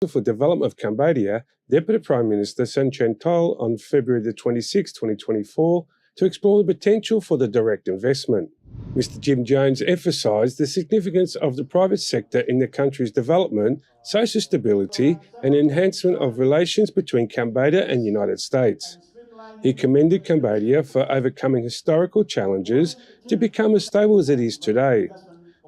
for Development of Cambodia, Deputy Prime Minister Sun Chantol on February the 26, 2024, to explore the potential for the direct investment. Mr. Jim Jones emphasised the significance of the private sector in the country's development, social stability and enhancement of relations between Cambodia and the United States. He commended Cambodia for overcoming historical challenges to become as stable as it is today.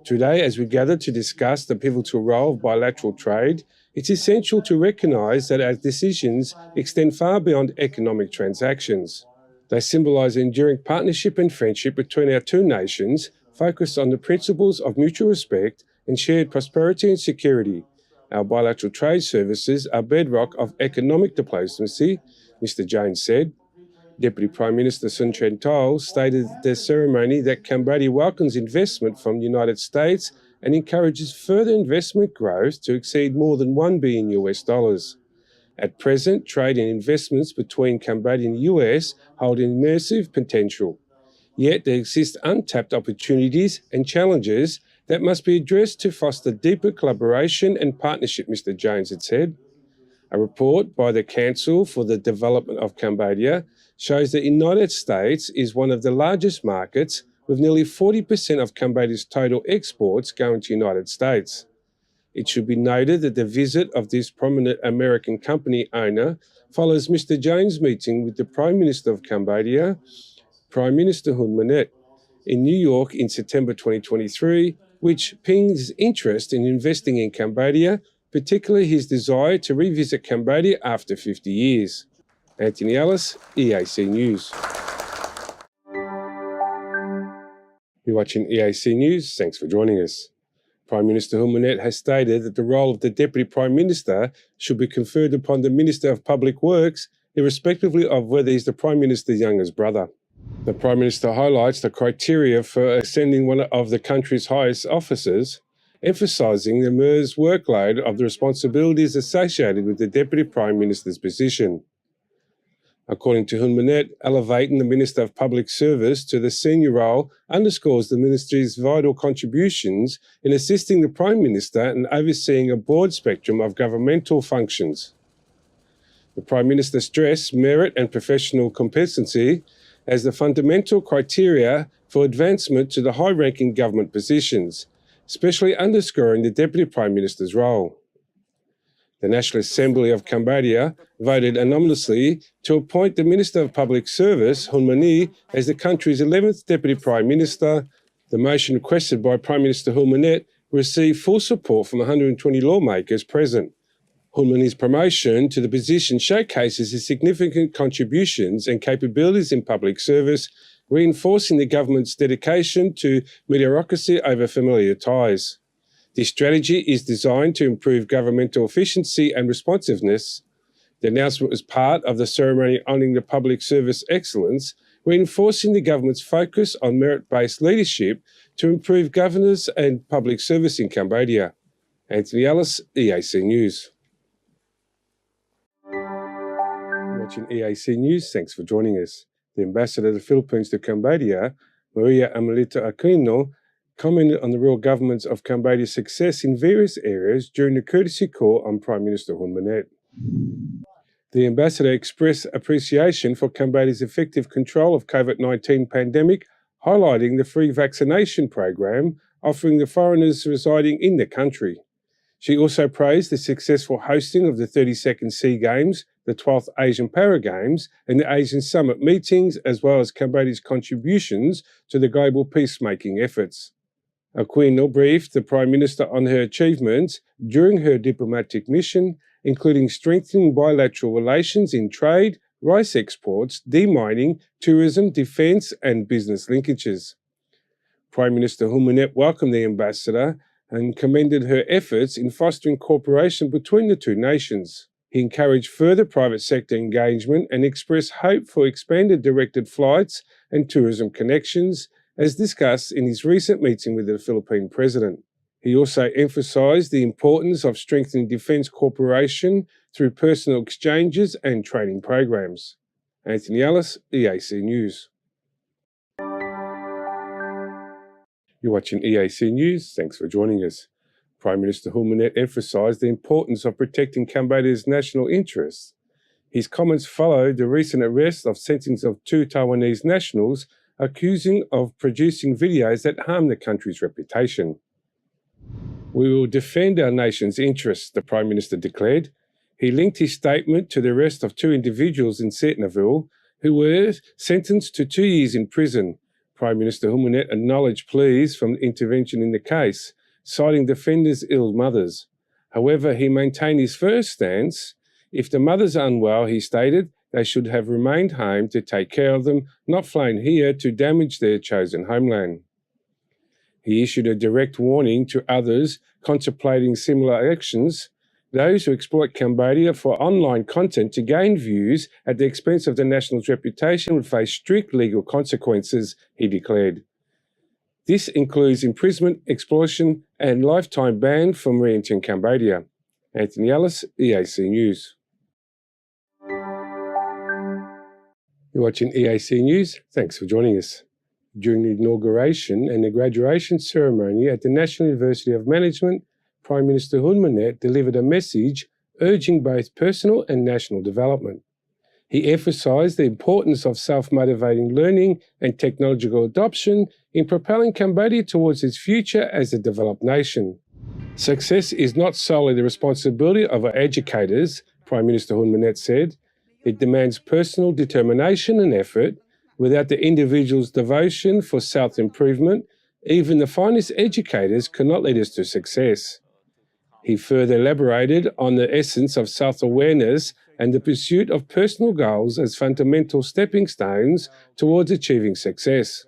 Today, as we gather to discuss the pivotal role of bilateral trade, it's essential to recognise that our decisions extend far beyond economic transactions. They symbolise enduring partnership and friendship between our two nations, focused on the principles of mutual respect and shared prosperity and security. Our bilateral trade services are bedrock of economic diplomacy, Mr. Jones said. Deputy Prime Minister Sun Chantol stated at the ceremony that Cambodia welcomes investment from the United States and encourages further investment growth to exceed more than $1 billion. At present, trade and investments between Cambodia and the US hold immersive potential. Yet there exist untapped opportunities and challenges that must be addressed to foster deeper collaboration and partnership, Mr. Jones had said. A report by the Council for the Development of Cambodia shows that the United States is one of the largest markets, with nearly 40% of Cambodia's total exports going to the United States. It should be noted that the visit of this prominent American company owner follows Mr. Jones' meeting with the Prime Minister of Cambodia, Prime Minister Hun Manet, in New York in September 2023, which piqued his interest in investing in Cambodia, particularly his desire to revisit Cambodia after 50 years. Anthony Ellis, EAC News. You're watching EAC News. Thanks for joining us. Prime Minister Hun Manet has stated that the role of the Deputy Prime Minister should be conferred upon the Minister of Public Works, irrespectively of whether he's the Prime Minister's youngest brother. The Prime Minister highlights the criteria for ascending one of the country's highest officers, emphasising the MER's workload of the responsibilities associated with the Deputy Prime Minister's position. According to Hun Manet, elevating the Minister of Public Service to the senior role underscores the Ministry's vital contributions in assisting the Prime Minister and overseeing a broad spectrum of governmental functions. The Prime Minister stressed merit and professional competency as the fundamental criteria for advancement to the high-ranking government positions, especially underscoring the Deputy Prime Minister's role. The National Assembly of Cambodia voted unanimously to appoint the Minister of Public Service, Hun Mani, as the country's 11th Deputy Prime Minister. The motion requested by Prime Minister Hun Manet received full support from 120 lawmakers present. Hun Mani's promotion to the position showcases his significant contributions and capabilities in public service, reinforcing the government's dedication to meritocracy over familiar ties. This strategy is designed to improve governmental efficiency and responsiveness. The announcement was part of the ceremony honouring the public service excellence, reinforcing the government's focus on merit-based leadership to improve governance and public service in Cambodia. Anthony Ellis, EAC News. You're watching EAC News. Thanks for joining us. The Ambassador of the Philippines to Cambodia, Maria Amelita Aquino, commented on the royal governments of Cambodia's success in various areas during the courtesy call on Prime Minister Hun Manet. The ambassador expressed appreciation for Cambodia's effective control of COVID-19 pandemic, highlighting the free vaccination program offering the foreigners residing in the country. She also praised the successful hosting of the 32nd SEA Games, the 12th Asian Para Games, and the Asian Summit meetings, as well as Cambodia's contributions to the global peacemaking efforts. Aquino briefed the Prime Minister on her achievements during her diplomatic mission, including strengthening bilateral relations in trade, rice exports, demining, tourism, defence and business linkages. Prime Minister Hun Manet welcomed the ambassador and commended her efforts in fostering cooperation between the two nations. He encouraged further private sector engagement and expressed hope for expanded directed flights and tourism connections, as discussed in his recent meeting with the Philippine President. He also emphasised the importance of strengthening defence cooperation through personal exchanges and training programs. Anthony Ellis, EAC News. You're watching EAC News. Thanks for joining us. Prime Minister Hun Manet emphasised the importance of protecting Cambodia's national interests. His comments followed the recent arrest of sentencing of 2 Taiwanese nationals accusing of producing videos that harm the country's reputation. We will defend our nation's interests, the Prime Minister declared. He linked his statement to the arrest of 2 individuals in Setonaville who were sentenced to 2 years in prison. Prime Minister Hun Manet acknowledged pleas from intervention in the case, citing defenders' ill mothers. However, he maintained his first stance. If the mothers are unwell, he stated, they should have remained home to take care of them, not flown here to damage their chosen homeland. He issued a direct warning to others contemplating similar actions. Those who exploit Cambodia for online content to gain views at the expense of the national's reputation would face strict legal consequences, he declared. This includes imprisonment, expulsion, and lifetime ban from re-entering Cambodia. Anthony Ellis, EAC News. You're watching EAC News. Thanks for joining us. During the inauguration and the graduation ceremony at the National University of Management, Prime Minister Hun Manet delivered a message urging both personal and national development. He emphasised the importance of self-motivating learning and technological adoption in propelling Cambodia towards its future as a developed nation. Success is not solely the responsibility of our educators, Prime Minister Hun Manet said. It demands personal determination and effort. Without the individual's devotion for self-improvement, even the finest educators cannot lead us to success. He further elaborated on the essence of self-awareness and the pursuit of personal goals as fundamental stepping stones towards achieving success.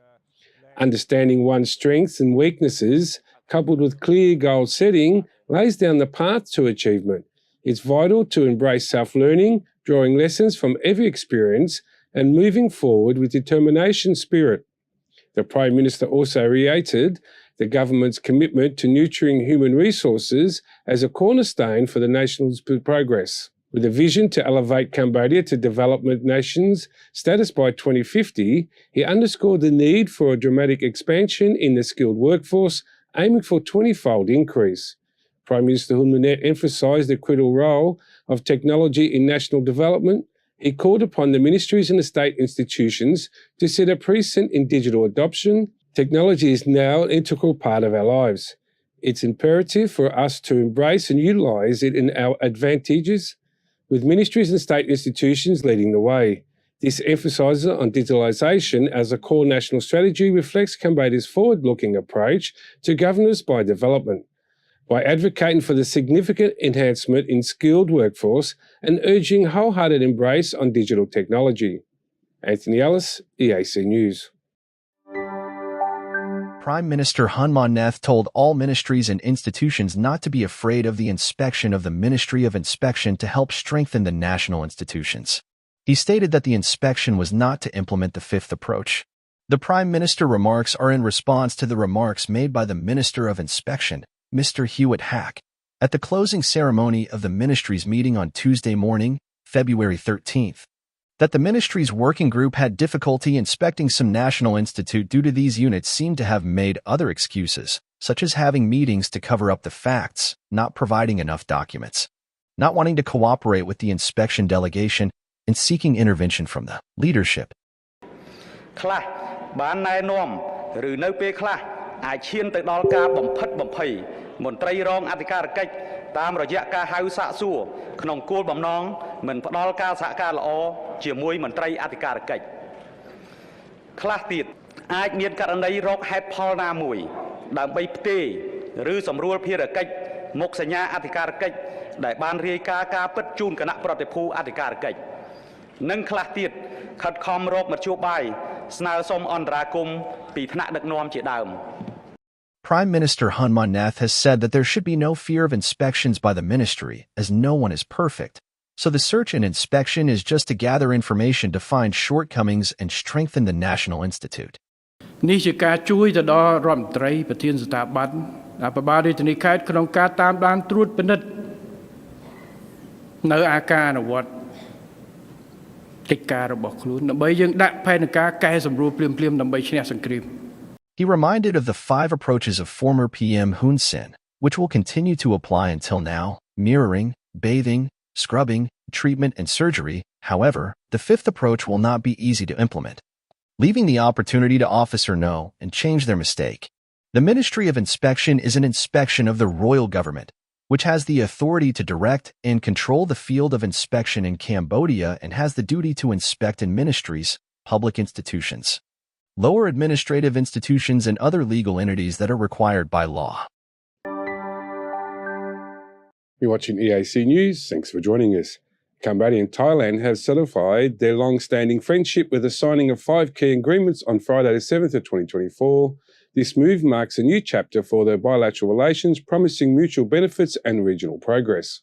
Understanding one's strengths and weaknesses, coupled with clear goal setting, lays down the path to achievement. It's vital to embrace self-learning, drawing lessons from every experience and moving forward with determination spirit. The Prime Minister also reiterated the government's commitment to nurturing human resources as a cornerstone for the nation's progress. With a vision to elevate Cambodia to development nations status by 2050, he underscored the need for a dramatic expansion in the skilled workforce, aiming for a 20-fold increase. Prime Minister Hun Manet emphasised the critical role of technology in national development. He called upon the ministries and the state institutions to set a precedent in digital adoption. Technology is now an integral part of our lives. It's imperative for us to embrace and utilise it in our advantages, with ministries and state institutions leading the way. This emphasis on digitalisation as a core national strategy reflects Cambodia's forward-looking approach to governance by development, by advocating for the significant enhancement in skilled workforce and urging wholehearted embrace on digital technology. Anthony Ellis, EAC News. Prime Minister Hun Manet told all ministries and institutions not to be afraid of the inspection of the Ministry of Inspection to help strengthen the national institutions. He stated that the inspection was not to implement the fifth approach. The Prime Minister remarks are in response to the remarks made by the Minister of Inspection, Mr. Hewitt Hack, at the closing ceremony of the ministry's meeting on Tuesday morning, February 13th, that the ministry's working group had difficulty inspecting some national institute due to these units seem to have made other excuses, such as having meetings to cover up the facts, not providing enough documents, not wanting to cooperate with the inspection delegation, and seeking intervention from the leadership. ខ្លះបានណែនាំឬនៅពេលខ្លះអាចឈានទៅដល់ការបំផិតបំភ័យមន្ត្រីរងអធិការកិច្ចតាមរយៈការហៅសាកសួរក្នុងគោលបំណងមិនផ្ដល់ការសហការល្អជាមួយមន្ត្រីអធិការកិច្ចខ្លះទៀតអាចមានករណីរកហេតុផលណាមួយដើម្បីផ្ទេរឬសម្រួលភារកិច្ចមុខសញ្ញាអធិការកិច្ចដែលបានរាយការណ៍ការពិតជូនគណៈប្រតិភូអធិការកិច្ចនិងខ្លះទៀតខិតខំរកមធ្យោបាយស្នើសុំអន្តរាគមន៍ពីថ្នាក់ដឹកនាំជាដើម Prime Minister Hun Manet has said that there should be no fear of inspections by the ministry, as no one is perfect. So the search and inspection is just to gather information to find shortcomings and strengthen the National Institute. នេះជាការជួយទៅដល់រដ្ឋមន្ត្រីប្រធានស្ថាប័នអភិបាលរាជធានីខេត្តក្នុងការតាមដានត្រួតពិនិត្យនៅអាការអនុវត្តកិច្ចការរបស់ខ្លួនដើម្បីយើងដាក់ផែនការកែសម្រួលភ្លាមៗដើម្បីឈ្នះសង្គ្រាម He reminded of the 5 approaches of former PM Hun Sen, which will continue to apply until now, mirroring, bathing, scrubbing, treatment, and surgery. However, the fifth approach will not be easy to implement, leaving the opportunity to officer know and change their mistake. The Ministry of Inspection is an inspection of the royal government, which has the authority to direct and control the field of inspection in Cambodia and has the duty to inspect in ministries, public institutions, lower administrative institutions, and other legal entities that are required by law. You're watching EAC News. Thanks for joining us. Cambodia and Thailand have solidified their long-standing friendship with the signing of 5 key agreements on Friday the 7th of 2024. This move marks a new chapter for their bilateral relations, promising mutual benefits and regional progress.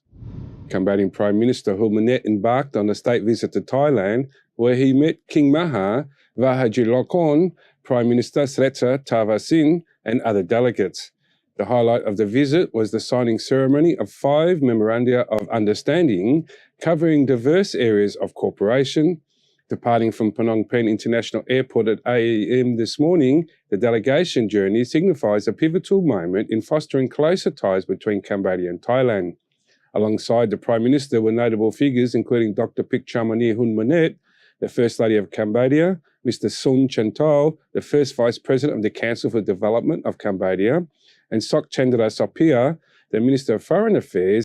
Cambodian Prime Minister Hun Manet embarked on a state visit to Thailand, where he met King Maha Vajiralongkorn, Prime Minister Srettha Thavisin, and other delegates. The highlight of the visit was the signing ceremony of 5 memoranda of understanding covering diverse areas of cooperation. Departing from Phnom Penh International Airport at 8 a.m. this morning, the delegation journey signifies a pivotal moment in fostering closer ties between Cambodia and Thailand. Alongside the Prime Minister were notable figures including Dr. Pick Chamani Hun Manet, the First Lady of Cambodia, Mr. Sun Chantal, the First Vice President of the Council for Development of Cambodia, and Sok Chandra Sopia, the Minister of Foreign Affairs.